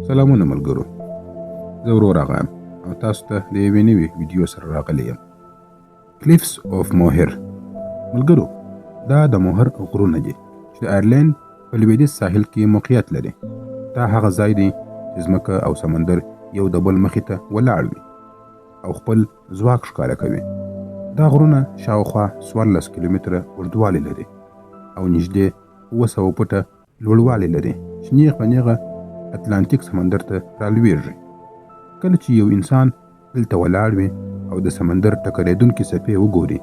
سلامونه ملګرو، زه ورور راغیم او تاسو ته د یوې نوې ویډیو سره راغلی یم. کلیفز اف موهر. ملګرو، دا د موهر غرونه دي چې د آیرلینډ په لویدیځ ساحل کې موقعیت لري. دا هغه ځای دی چې ځمکه او سمندر یو د بل مخې ته ولاړ وي او خپل ځواک ښکاره کوي. دا غرونه شاوخوا 14 کیلومتره اوږدوالی لري او نږدې 700 فوټه لوړوالی لري چې نیغ په نیغه اتلانتیک سمندر ته رالویږي. کله چې یو انسان دلته ولاړ وي او د سمندر ټکرېدونکې څپې وګوري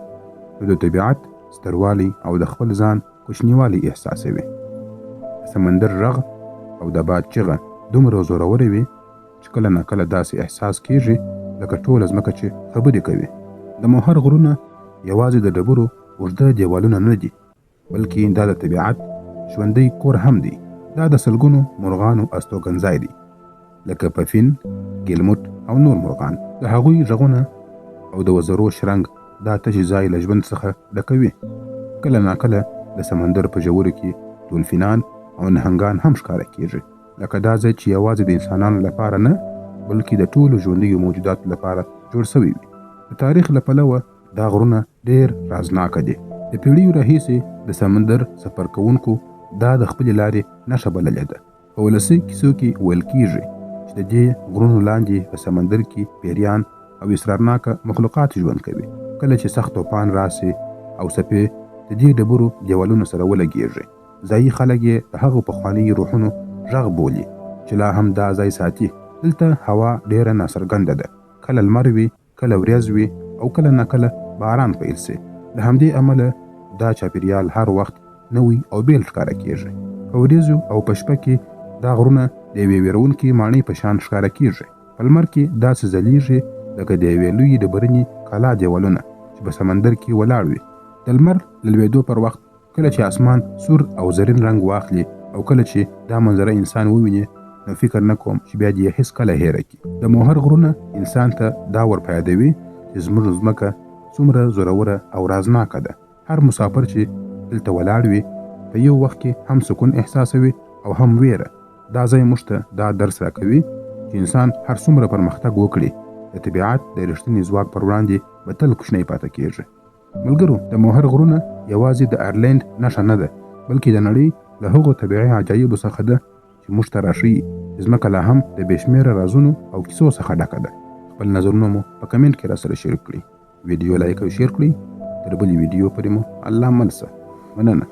نو د طبیعت ستروالی او د خپل ځان کوچنیوالی احساسوي. د سمندر رغ او د باد چغه دومره زورورې وي چې کله ناکله داسې احساس کیږي لکه ټوله ځمکه چې خبرې کوي. د موهر غرونه یوازې د ډبرو اوږده دیوالونه نه دي، بلکې دا د طبیعت ژوندی کور هم دی. دا د سلګونو مرغانو استوګنځای دی، لکه پفین، ګیلموټ او نور مرغان. د هغوی غږونه او د وزرو شرنګ دا تشې ځای له ژوند څخه ډکوي. کله ناکله د سمندر په ژورو کې ډولفینان او نهنګان هم ښکاره کیږي، لکه دا ځای چې یوازې د انسانانو لپاره نه بلکې د ټولو ژوندیو موجوداتو لپاره جوړ شوی وي. د تاریخ له پلوه دا غرونه ډېر رازناکه دي. د پیړیو راهیسې د سمندر سفر کوونکو دا د خپلې لارې نښه بللې ده. په ولسي کیسو کې ویل کیږي چې د دې غرونو لاندې په سمندر کې پیریان او اسرارناکه مخلوقات ژوند کوي. کله چې سخت طوفان راسي او څپې د دې ډبرو دیوالونو سره ولګیږي، ځایي خلک یې د هغو پخواني روحونو غږ بولي چې لا هم دا ځای ساتي. دلته هوا ډېره ناڅرګنده ده، کله لمر وي، کله وريځ وي او کله ناکله باران پیل سي. له همدې امله دا چاپیریال هر وخت نوی او بیل ښکاره کیږي. په وریځو او په شپه کې دا غرونه د یوې ویرونکې ماڼۍ په شان ښکاره کیږي. په لمر کې داسې ځلیږي لکه د یوې لویې ډبرینې کلا دیوالونه چې په سمندر کې ولاړ وي. د لمر له لوېدو پر وخت کله چې اسمان سور او زرین رنګ واخلي او کله چې دا منظره انسان وویني نو فکر نه کوم چې بیا دې هیڅ کله هېره کړي. د موهر غرونه انسان ته دا ورپیادوي چې زموږ ځمکه څومره زوروره او رازناکه ده. هر مسافر چې دلته ولاړ وي په یو وخت کې هم سکون احساسوي او هم ویره. دا ځای موږ ته دا درس راکوي چې انسان هر څومره پرمختګ وکړي د طبیعت د رښتیني ځواک پر وړاندې به تل کوچنی پاتې کیږي. ملګرو، د موهر غرونه یوازې د آیرلینډ نښه نه ده، بلکې د نړۍ له هغو طبیعي عجایبو څخه ده چې موږ ته راښیي چې ځمکه لا هم د بې شمېره رازونو او کیسو څخه ډکه ده. خپل نظرونه مو په کمنټ کې راسره شریک کړئ. ویډیو لایک او شیر کړئ. تر بلې ویډیو پورې مو الله منسه. مننه.